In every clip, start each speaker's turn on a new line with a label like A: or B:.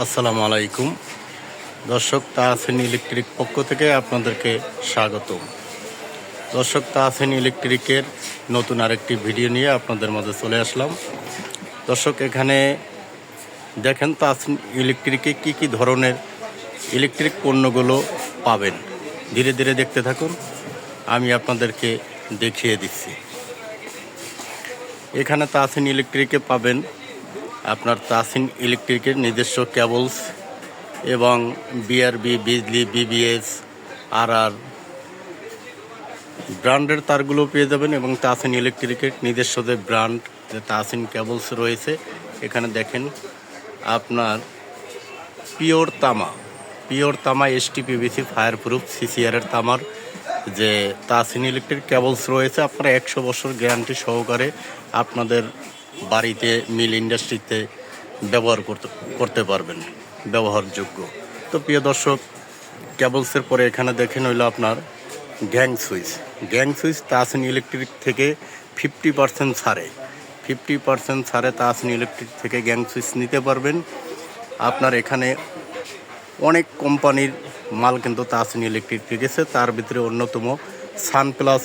A: আসসালামু আলাইকুম দর্শক, তাহসিন ইলেকট্রিক পক্ষ থেকে আপনাদেরকে স্বাগত। দর্শক, তাহসিন ইলেকট্রিকের নতুন আরেকটি ভিডিও নিয়ে আপনাদের মাঝে চলে আসলাম। দর্শক, এখানে দেখেন তাহসিন ইলেকট্রিকে কি ধরনের ইলেকট্রিক পণ্যগুলো পাবেন। ধীরে ধীরে দেখতে থাকুন, আমি আপনাদেরকে দেখিয়ে দিচ্ছি। এখানে তাহসিন ইলেকট্রিকে পাবেন আপনার তাহসিন ইলেকট্রিকের নিজস্ব কেবলস এবং বিআরবি, বিজলি, বিবিএস, আর ব্র্যান্ডের তারগুলো পেয়ে যাবেন এবং তাহসিন ইলেকট্রিকের নিজস্ব যে ব্র্যান্ড যে তাহসিন কেবলস রয়েছে। এখানে দেখেন আপনার পিওর তামা STPVC ফায়ার প্রুফ CCR-এর তামার যে তাহসিন ইলেকট্রিক কেবলস রয়েছে। আপনারা 100 বছর গ্যারান্টি সহকারে আপনাদের বাড়িতে, মিল, ইন্ডাস্ট্রিতে ব্যবহার করতে পারবেন, ব্যবহারযোগ্য। তো প্রিয় দর্শক, কেবলসের পরে এখানে দেখেন হইল আপনার গ্যাং সুইচ তাহসিন ইলেকট্রিক থেকে 50% ছাড়ে তাহসিন ইলেকট্রিক থেকে গ্যাং সুইচ নিতে পারবেন। আপনার এখানে অনেক কোম্পানির মাল কিন্তু তাহসিন ইলেকট্রিক রেখেছে, তার ভিতরে অন্যতম সানপ্লাস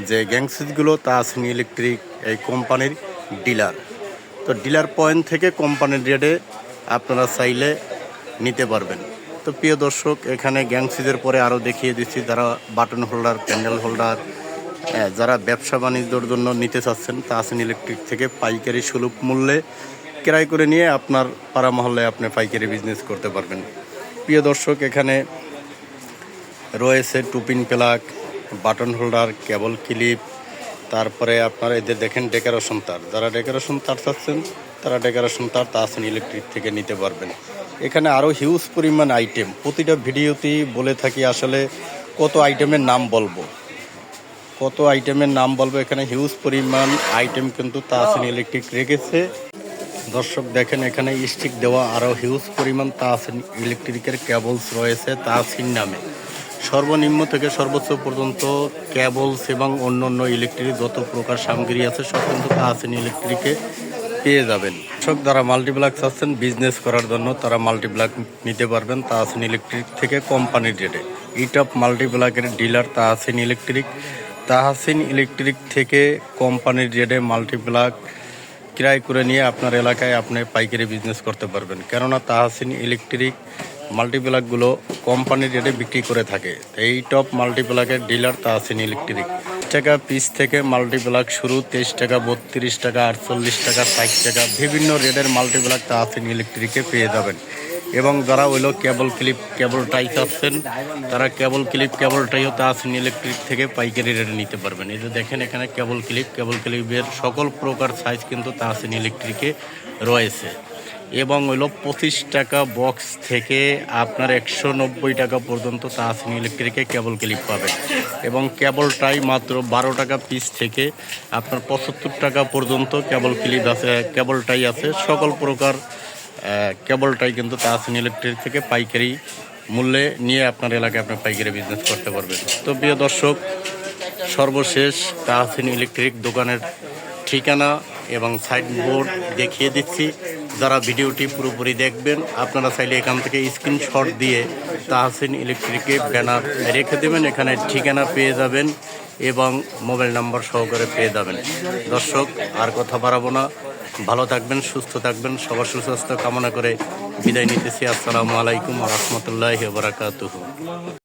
A: যে গ্যাং সুইচগুলো তাহসিন ইলেকট্রিক এই কোম্পানির ডিলার। তো ডিলার পয়েন্ট থেকে কোম্পানির রেটে আপনারা চাইলে নিতে পারবেন। তো প্রিয় দর্শক, এখানে গ্যাং সুইচের পরে আরও দেখিয়ে দিচ্ছি যারা বাটন হোল্ডার, প্যান্ডেল হোল্ডার, যারা ব্যবসা বাণিজ্যর জন্য নিতে চাচ্ছেন তাহসিন ইলেকট্রিক থেকে পাইকারি সুলভ মূল্যে ক্রয় করে নিয়ে আপনার পাড়া মহল্লায় আপনি পাইকারি বিজনেস করতে পারবেন। প্রিয় দর্শক, এখানে রয়েছে টুপিন প্লাগ, বাটন হোল্ডার, কেবল ক্লিপ, তারপরে আপনারা এদের দেখেন ডেকোরেশন তার। যারা ডেকোরেশন তার চাচ্ছেন তারা ডেকোরেশন তার তাহসিন ইলেকট্রিক থেকে নিতে পারবেন। এখানে আরও হিউজ পরিমাণ আইটেম, প্রতিটা ভিডিওতেই বলে থাকি আসলে কত আইটেমের নাম বলবো। এখানে হিউজ পরিমাণ আইটেম কিন্তু তাহসিন ইলেকট্রিক রেখেছে। দর্শক দেখেন, এখানে স্টিক দেওয়া আরও হিউজ পরিমাণ তাহসিন ইলেকট্রিকের কেবলস রয়েছে তাহসিন নামে। সর্বনিম্ন থেকে সর্বোচ্চ পর্যন্ত কেবলস এবং অন্য ইলেকট্রিক যত প্রকার সামগ্রী আছে সব কিন্তু তাহসিন ইলেকট্রিকে পেয়ে যাবেন। দর্শক, যারা মাল্টিপ্লাগ চাচ্ছেন বিজনেস করার জন্য তারা মাল্টিপ্লাগ নিতে পারবেন তাহসিন ইলেকট্রিক থেকে কোম্পানির রেটে। ইটপ মাল্টিপ্লাগের ডিলার তাহসিন ইলেকট্রিক থেকে কোম্পানির রেটে মাল্টিপ্লাগ ক্রয় করে নিয়ে আপনার এলাকায় আপনি পাইকারি বিজনেস করতে পারবেন। কেননা তাহসিন ইলেকট্রিক মাল্টিপ্লাগগুলো কোম্পানির রেটে বিক্রি করে থাকে। এই টপ মাল্টিপ্লাগের ডিলার তাহসিন ইলেকট্রিক। টাকা পিস থেকে মাল্টিপ্লাগ শুরু, 23 টাকা, 32 টাকা, 48 টাকা, 60 টাকা, বিভিন্ন রেটের মাল্টিপ্লাগ তাহসিন ইলেকট্রিকে পেয়ে যাবেন। এবং যারা হইল কেবল ক্লিপ, কেবল টাই চাচ্ছেন তারা কেবল টাইও তাহসিন ইলেকট্রিক থেকে পাইকারি রেটে নিতে পারবেন। এই যে দেখেন, এখানে কেবল ক্লিপের সকল প্রকার সাইজ কিন্তু তাহসিন ইলেকট্রিকে রয়েছে। এবং হইল 25 টাকা বক্স থেকে আপনার 190 টাকা পর্যন্ত তাহসিন ইলেকট্রিকে কেবল ক্লিপ পাবেন। এবং কেবল টাই মাত্র 12 টাকা পিস থেকে আপনার 75 টাকা পর্যন্ত কেবল টাই আছে। সকল প্রকার কেবল টাই কিন্তু তাহসিন ইলেকট্রিক থেকে পাইকারি মূল্যে নিয়ে আপনার এলাকায় আপনি পাইকারি বিজনেস করতে পারবেন। তো প্রিয় দর্শক, সর্বশেষ তাহসিন ইলেকট্রিক দোকানের ঠিকানা এবং সাইনবোর্ড দেখিয়ে দিচ্ছি। যারা ভিডিওটি পুরোপুরি দেখবেন আপনারা চাইলে এখান থেকে স্ক্রিনশট দিয়ে তাহসিন ইলেকট্রিকে ব্যানার রেখে দেবেন, এখানে ঠিকানা পেয়ে যাবেন এবং মোবাইল নাম্বার সহকারে পেয়ে যাবেন। দর্শক, আর কথা বাড়াবো না, ভালো থাকবেন, সুস্থ থাকবেন, সবার সুস্বাস্থ্য কামনা করে বিদায় নিতেছি। আসসালামু আলাইকুম ওয়া রাহমাতুল্লাহি ওয়া বারাকাতুহু।